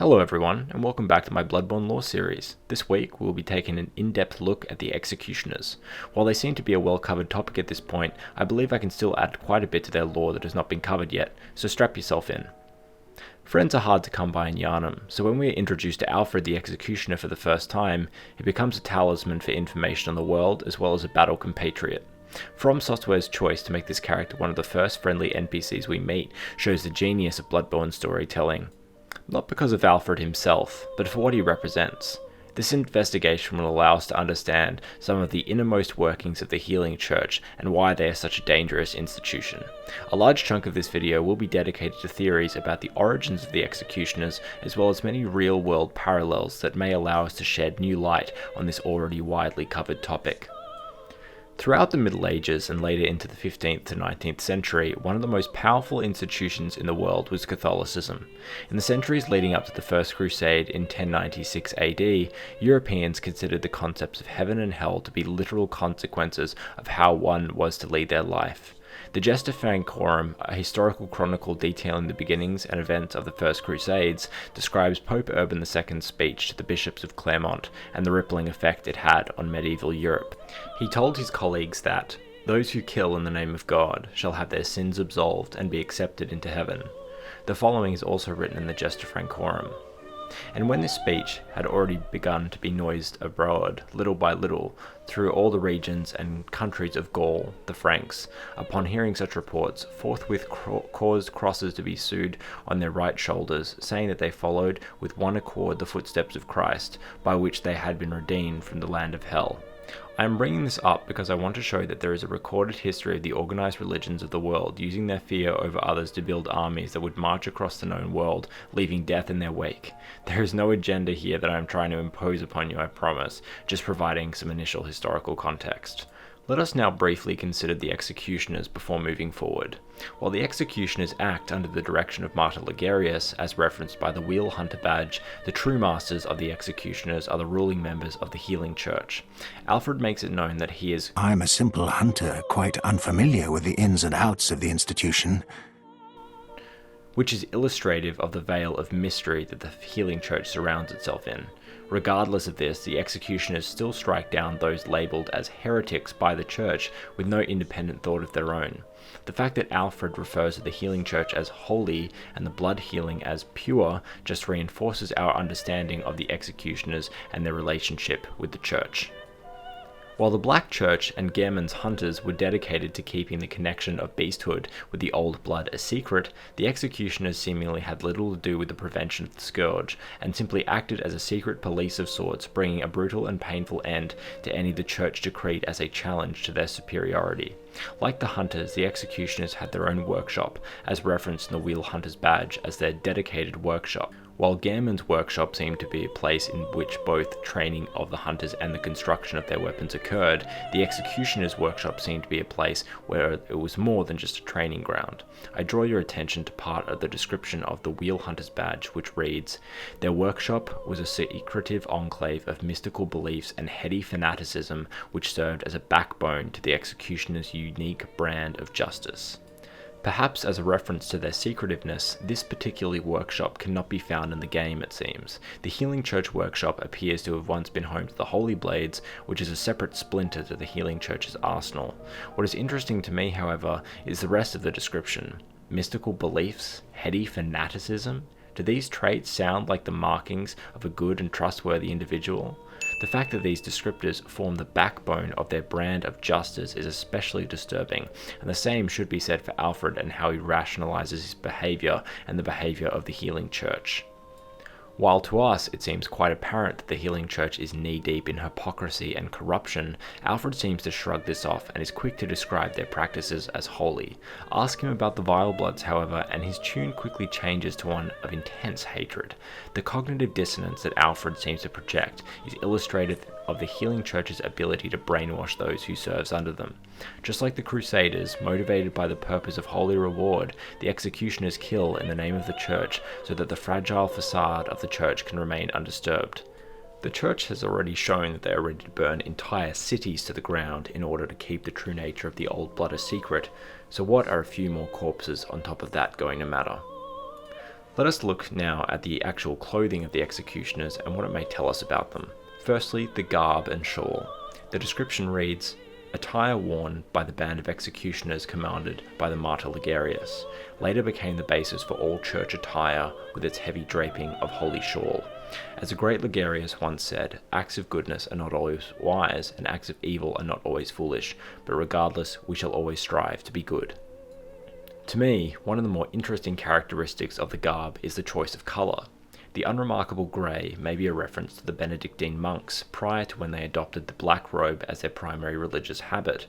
Hello everyone, and welcome back to my Bloodborne lore series. This week we'll be taking an in-depth look at the Executioners. While they seem to be a well-covered topic at this point, I believe I can still add quite a bit to their lore that has not been covered yet, so strap yourself in. Friends are hard to come by in Yharnam, so when we are introduced to Alfred the Executioner for the first time, he becomes a talisman for information on the world as well as a battle compatriot. From Software's choice to make this character one of the first friendly NPCs we meet shows the genius of Bloodborne storytelling. Not because of Alfred himself, but for what he represents. This investigation will allow us to understand some of the innermost workings of the Healing Church and why they are such a dangerous institution. A large chunk of this video will be dedicated to theories about the origins of the Executioners, as well as many real-world parallels that may allow us to shed new light on this already widely covered topic. Throughout the Middle Ages and later into the 15th to 19th century, one of the most powerful institutions in the world was Catholicism. In the centuries leading up to the First Crusade in 1096 AD, Europeans considered the concepts of heaven and hell to be literal consequences of how one was to lead their life. The Gesta Francorum, a historical chronicle detailing the beginnings and events of the First Crusades, describes Pope Urban II's speech to the bishops of Clermont and the rippling effect it had on medieval Europe. He told his colleagues that, "Those who kill in the name of God shall have their sins absolved and be accepted into heaven." The following is also written in the Gesta Francorum. And when this speech had already begun to be noised abroad, little by little, through all the regions and countries of Gaul, the Franks, upon hearing such reports, forthwith caused crosses to be sewed on their right shoulders, saying that they followed with one accord the footsteps of Christ, by which they had been redeemed from the land of hell. I am bringing this up because I want to show that there is a recorded history of the organized religions of the world using their fear over others to build armies that would march across the known world, leaving death in their wake. There is no agenda here that I am trying to impose upon you, I promise, just providing some initial historical context. Let us now briefly consider the Executioners before moving forward. While the Executioners act under the direction of Martyr Ligarius, as referenced by the Wheel Hunter badge, the true masters of the Executioners are the ruling members of the Healing Church. Alfred makes it known that he is I'm a simple hunter, quite unfamiliar with the ins and outs of the institution. Which is illustrative of the veil of mystery that the Healing Church surrounds itself in. Regardless of this, the Executioners still strike down those labelled as heretics by the Church with no independent thought of their own. The fact that Alfred refers to the Healing Church as holy and the blood healing as pure just reinforces our understanding of the Executioners and their relationship with the Church. While the Black Church and Gehrman's hunters were dedicated to keeping the connection of beasthood with the old blood a secret, the Executioners seemingly had little to do with the prevention of the scourge, and simply acted as a secret police of sorts, bringing a brutal and painful end to any the Church decreed as a challenge to their superiority. Like the hunters, the Executioners had their own workshop, as referenced in the Wheel Hunter's badge as their dedicated workshop. While Gehrman's workshop seemed to be a place in which both training of the hunters and the construction of their weapons occurred, the Executioner's workshop seemed to be a place where it was more than just a training ground. I draw your attention to part of the description of the Wheel Hunter's badge, which reads, "Their workshop was a secretive enclave of mystical beliefs and heady fanaticism which served as a backbone to the Executioner's unique brand of justice." Perhaps as a reference to their secretiveness, this particular workshop cannot be found in the game, it seems. The Healing Church workshop appears to have once been home to the Holy Blades, which is a separate splinter to the Healing Church's arsenal. What is interesting to me, however, is the rest of the description. Mystical beliefs? Heady fanaticism? Do these traits sound like the markings of a good and trustworthy individual? The fact that these descriptors form the backbone of their brand of justice is especially disturbing, and the same should be said for Alfred and how he rationalizes his behavior and the behavior of the Healing Church. While to us it seems quite apparent that the Healing Church is knee-deep in hypocrisy and corruption, Alfred seems to shrug this off and is quick to describe their practices as holy. Ask him about the Vile Bloods, however, and his tune quickly changes to one of intense hatred. The cognitive dissonance that Alfred seems to project is illustrative of the Healing Church's ability to brainwash those who serves under them. Just like the Crusaders, motivated by the purpose of holy reward, the Executioners kill in the name of the Church so that the fragile facade of the Church can remain undisturbed. The Church has already shown that they are ready to burn entire cities to the ground in order to keep the true nature of the old blood a secret, so what are a few more corpses on top of that going to matter? Let us look now at the actual clothing of the executioners and what it may tell us about them. Firstly, the garb and shawl. The description reads, "Attire worn by the band of executioners commanded by the Martyr Ligarius," later became the basis for all church attire with its heavy draping of holy shawl. As the great Ligarius once said, "Acts of goodness are not always wise, and acts of evil are not always foolish, but regardless, we shall always strive to be good." To me, one of the more interesting characteristics of the garb is the choice of colour. The unremarkable grey may be a reference to the Benedictine monks prior to when they adopted the black robe as their primary religious habit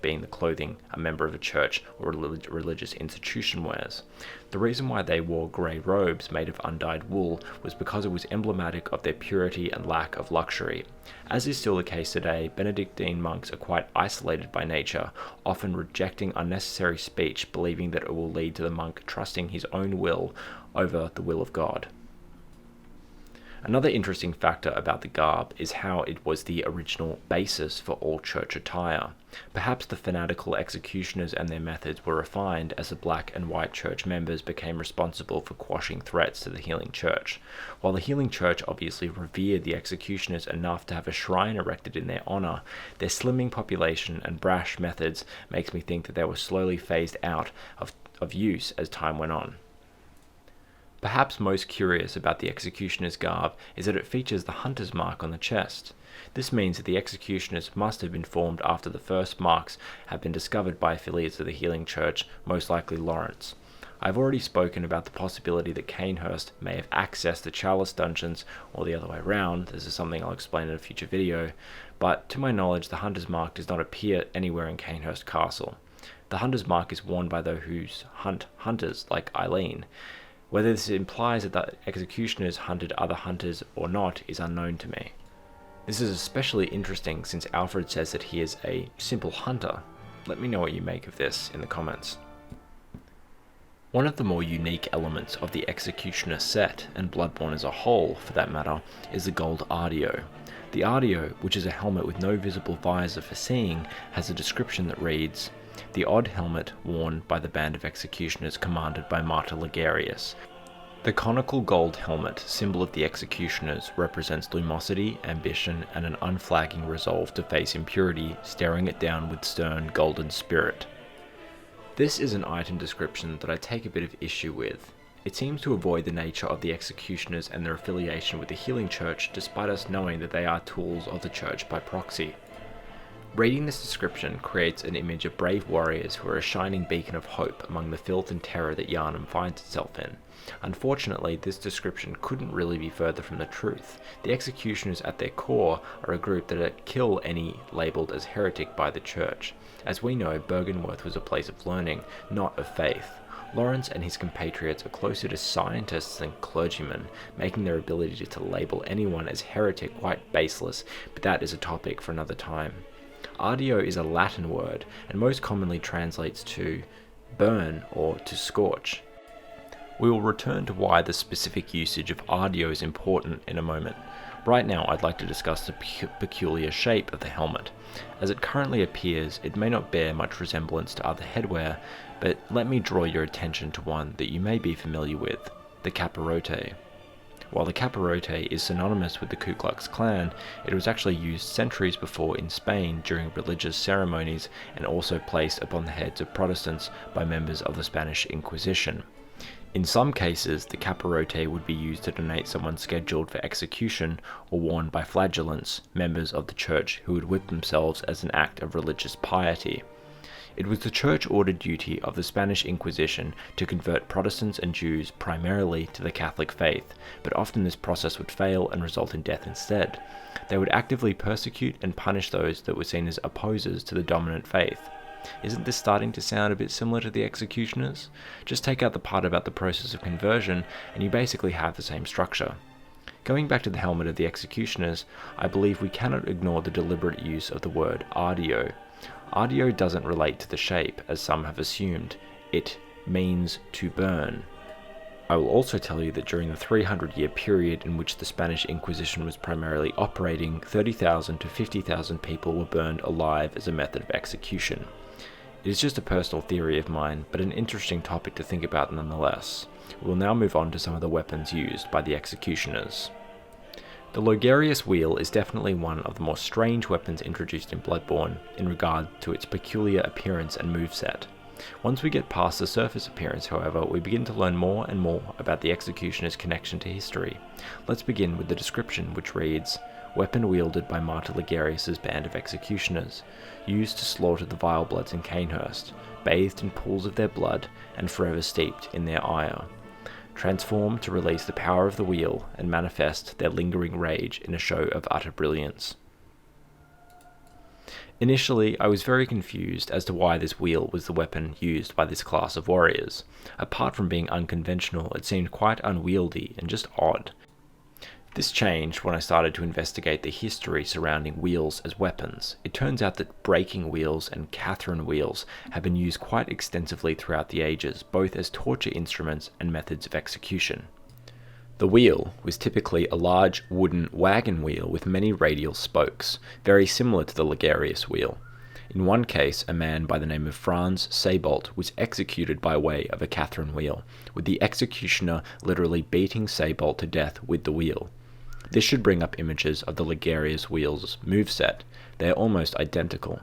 being the clothing a member of a church or religious institution wears. The reason why they wore grey robes made of undyed wool was because it was emblematic of their purity and lack of luxury. As is still the case today, Benedictine monks are quite isolated by nature, often rejecting unnecessary speech, believing that it will lead to the monk trusting his own will over the will of God. Another interesting factor about the garb is how it was the original basis for all church attire. Perhaps the fanatical executioners and their methods were refined as the black and white church members became responsible for quashing threats to the healing church. While the healing church obviously revered the executioners enough to have a shrine erected in their honor, their slimming population and brash methods makes me think that they were slowly phased out of use as time went on. Perhaps most curious about the executioner's garb is that it features the hunter's mark on the chest. This means that the executioners must have been formed after the first marks have been discovered by affiliates of the healing church, most likely Lawrence. I've already spoken about the possibility that Cainhurst may have accessed the Chalice dungeons, or the other way around. This is something I'll explain in a future video, but to my knowledge the hunter's mark does not appear anywhere in Cainhurst Castle. The hunter's mark is worn by those who hunt hunters like Eileen. Whether this implies that the executioners hunted other hunters or not is unknown to me. This is especially interesting since Alfred says that he is a simple hunter. Let me know what you make of this in the comments. One of the more unique elements of the executioner set, and Bloodborne as a whole for that matter, is the gold ardio. The ardio, which is a helmet with no visible visor for seeing, has a description that reads, "The odd helmet worn by the band of executioners commanded by Martyr Ligarius." The conical gold helmet, symbol of the executioners, represents lumosity, ambition, and an unflagging resolve to face impurity, staring it down with stern golden spirit. This is an item description that I take a bit of issue with. It seems to avoid the nature of the executioners and their affiliation with the healing church, despite us knowing that they are tools of the church by proxy. Reading this description creates an image of brave warriors who are a shining beacon of hope among the filth and terror that Yharnam finds itself in. Unfortunately, this description couldn't really be further from the truth. The executioners at their core are a group that kill any labelled as heretic by the church. As we know, Byrgenwerth was a place of learning, not of faith. Lawrence and his compatriots are closer to scientists than clergymen, making their ability to label anyone as heretic quite baseless, but that is a topic for another time. Ardio is a Latin word, and most commonly translates to burn or to scorch. We will return to why the specific usage of ardio is important in a moment. Right now I'd like to discuss the peculiar shape of the helmet. As it currently appears, it may not bear much resemblance to other headwear, but let me draw your attention to one that you may be familiar with, the capirote. While the capirote is synonymous with the Ku Klux Klan, it was actually used centuries before in Spain during religious ceremonies and also placed upon the heads of Protestants by members of the Spanish Inquisition. In some cases, the capirote would be used to donate someone scheduled for execution or worn by flagellants, members of the church who would whip themselves as an act of religious piety. It was the church-ordered duty of the Spanish Inquisition to convert Protestants and Jews primarily to the Catholic faith, but often this process would fail and result in death instead. They would actively persecute and punish those that were seen as opposers to the dominant faith. Isn't this starting to sound a bit similar to the executioners? Just take out the part about the process of conversion and you basically have the same structure. Going back to the helmet of the executioners, I believe we cannot ignore the deliberate use of the word ardio. Ardio doesn't relate to the shape, as some have assumed. It means to burn. I will also tell you that during the 300-year period in which the Spanish Inquisition was primarily operating, 30,000 to 50,000 people were burned alive as a method of execution. It is just a personal theory of mine, but an interesting topic to think about nonetheless. We'll now move on to some of the weapons used by the executioners. The Ligarius wheel is definitely one of the more strange weapons introduced in Bloodborne in regard to its peculiar appearance and moveset. Once we get past the surface appearance, however, we begin to learn more and more about the executioner's connection to history. Let's begin with the description, which reads, "Weapon wielded by Martyr Ligarius' band of executioners, used to slaughter the vile bloods in Canehurst, bathed in pools of their blood and forever steeped in their ire. Transformed to release the power of the wheel and manifest their lingering rage in a show of utter brilliance." Initially, I was very confused as to why this wheel was the weapon used by this class of warriors. Apart from being unconventional, it seemed quite unwieldy and just odd. This changed when I started to investigate the history surrounding wheels as weapons. It turns out that breaking wheels and Catherine wheels have been used quite extensively throughout the ages, both as torture instruments and methods of execution. The wheel was typically a large wooden wagon wheel with many radial spokes, very similar to the Ligarius wheel. In one case, a man by the name of Franz Seybold was executed by way of a Catherine wheel, with the executioner literally beating Seybold to death with the wheel. This should bring up images of the Ligarius wheel's moveset. They are almost identical.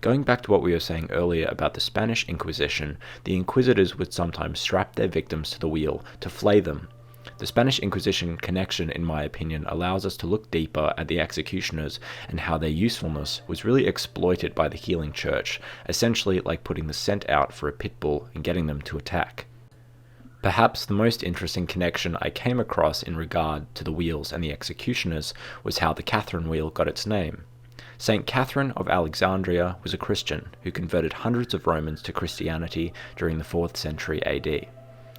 Going back to what we were saying earlier about the Spanish Inquisition, the inquisitors would sometimes strap their victims to the wheel to flay them. The Spanish Inquisition connection, in my opinion, allows us to look deeper at the executioners and how their usefulness was really exploited by the healing church, essentially like putting the scent out for a pit bull and getting them to attack. Perhaps the most interesting connection I came across in regard to the wheels and the executioners was how the Catherine wheel got its name. Saint Catherine of Alexandria was a Christian who converted hundreds of Romans to Christianity during the 4th century AD.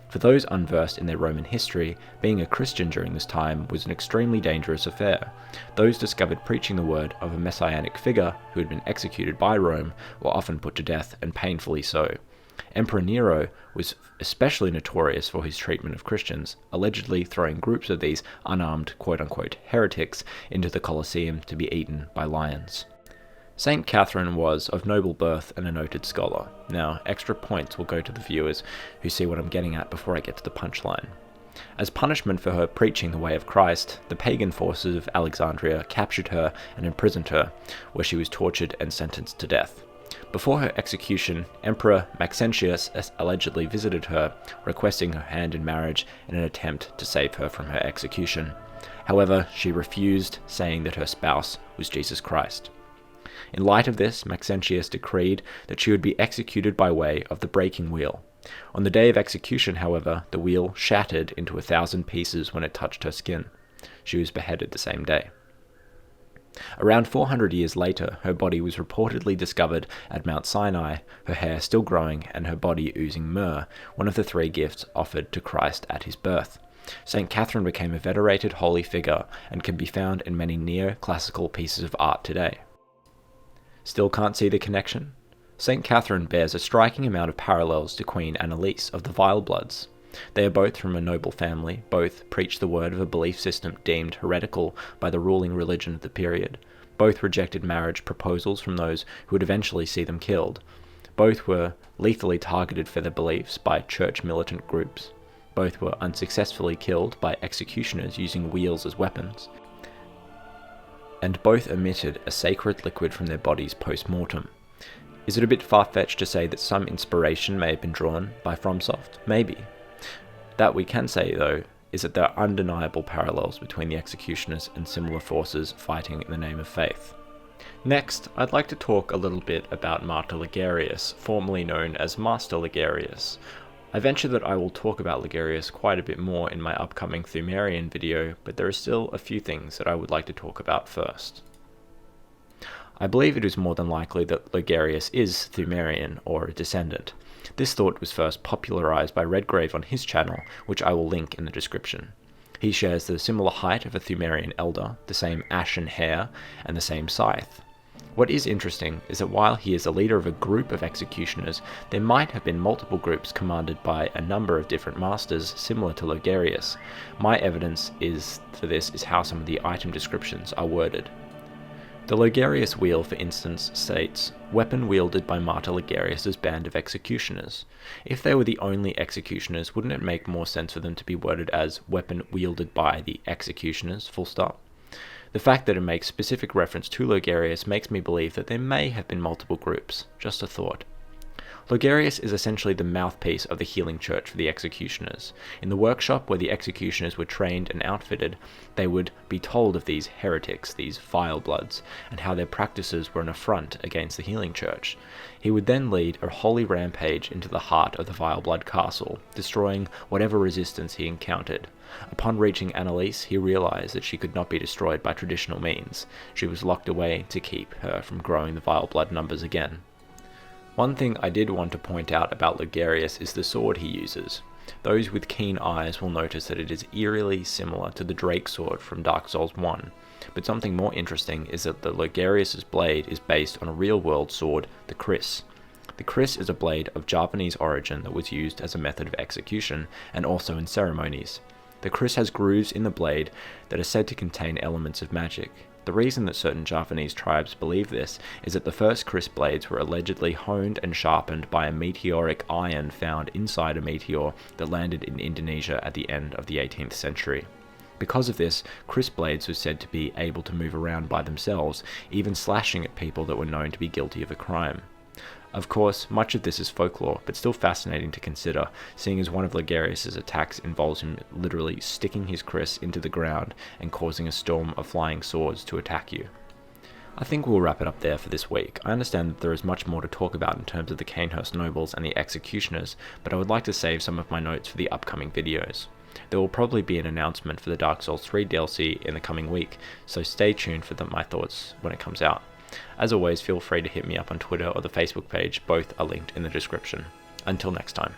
For those unversed in their Roman history, being a Christian during this time was an extremely dangerous affair. Those discovered preaching the word of a messianic figure who had been executed by Rome were often put to death, and painfully so. Emperor Nero was especially notorious for his treatment of Christians, allegedly throwing groups of these unarmed quote-unquote heretics into the Colosseum to be eaten by lions. Saint Catherine was of noble birth and a noted scholar. Now, extra points will go to the viewers who see what I'm getting at before I get to the punchline. As punishment for her preaching the way of Christ, the pagan forces of Alexandria captured her and imprisoned her, where she was tortured and sentenced to death. Before her execution, Emperor Maxentius allegedly visited her, requesting her hand in marriage in an attempt to save her from her execution. However, she refused, saying that her spouse was Jesus Christ. In light of this, Maxentius decreed that she would be executed by way of the breaking wheel. On the day of execution, however, the wheel shattered into 1,000 pieces when it touched her skin. She was beheaded the same day. Around 400 years later, her body was reportedly discovered at Mount Sinai, her hair still growing and her body oozing myrrh, one of the 3 gifts offered to Christ at his birth. St. Catherine became a venerated holy figure and can be found in many neo-classical pieces of art today. Still can't see the connection? St. Catherine bears a striking amount of parallels to Queen Annalise of the Vile Bloods. They are both from a noble family, both preach the word of a belief system deemed heretical by the ruling religion of the period. Both rejected marriage proposals from those who would eventually see them killed. Both were lethally targeted for their beliefs by church militant groups. Both were unsuccessfully killed by executioners using wheels as weapons. And both emitted a sacred liquid from their bodies post-mortem. Is it a bit far-fetched to say that some inspiration may have been drawn by FromSoft? Maybe. That we can say, though, is that there are undeniable parallels between the executioners and similar forces fighting in the name of faith. Next, I'd like to talk a little bit about Martyr Ligarius, formerly known as Master Ligarius. I venture that I will talk about Ligarius quite a bit more in my upcoming Thumerian video, but there are still a few things that I would like to talk about first. I believe it is more than likely that Ligarius is Thumerian or a descendant. This thought was first popularized by Redgrave on his channel, which I will link in the description. He shares the similar height of a Thumerian elder, the same ashen hair, and the same scythe. What is interesting is that while he is the leader of a group of executioners, there might have been multiple groups commanded by a number of different masters similar to Ligarius. My evidence for this is how some of the item descriptions are worded. The Ligarius wheel, for instance, states, "Weapon wielded by Martyr Ligarius' band of executioners." If they were the only executioners, wouldn't it make more sense for them to be worded as "weapon wielded by the executioners", full stop? The fact that it makes specific reference to Ligarius makes me believe that there may have been multiple groups. Just a thought. Ligarius is essentially the mouthpiece of the healing church for the executioners. In the workshop where the executioners were trained and outfitted, they would be told of these heretics, these vile bloods, and how their practices were an affront against the healing church. He would then lead a holy rampage into the heart of the vile blood castle, destroying whatever resistance he encountered. Upon reaching Annalise, he realized that she could not be destroyed by traditional means. She was locked away to keep her from growing the vile blood numbers again. One thing I did want to point out about Ligarius is the sword he uses. Those with keen eyes will notice that it is eerily similar to the Drake sword from Dark Souls 1, but something more interesting is that the Ligarius' blade is based on a real-world sword, the Kris. The Kris is a blade of Javanese origin that was used as a method of execution and also in ceremonies. The Kris has grooves in the blade that are said to contain elements of magic. The reason that certain Javanese tribes believe this is that the first Kris blades were allegedly honed and sharpened by a meteoric iron found inside a meteor that landed in Indonesia at the end of the 18th century. Because of this, Kris blades were said to be able to move around by themselves, even slashing at people that were known to be guilty of a crime. Of course, much of this is folklore, but still fascinating to consider, seeing as one of Ligarius' attacks involves him literally sticking his Kris into the ground and causing a storm of flying swords to attack you. I think we'll wrap it up there for this week. I understand that there is much more to talk about in terms of the Cainhurst nobles and the executioners, but I would like to save some of my notes for the upcoming videos. There will probably be an announcement for the Dark Souls 3 DLC in the coming week, so stay tuned for my thoughts when it comes out. As always, feel free to hit me up on Twitter or the Facebook page, both are linked in the description. Until next time.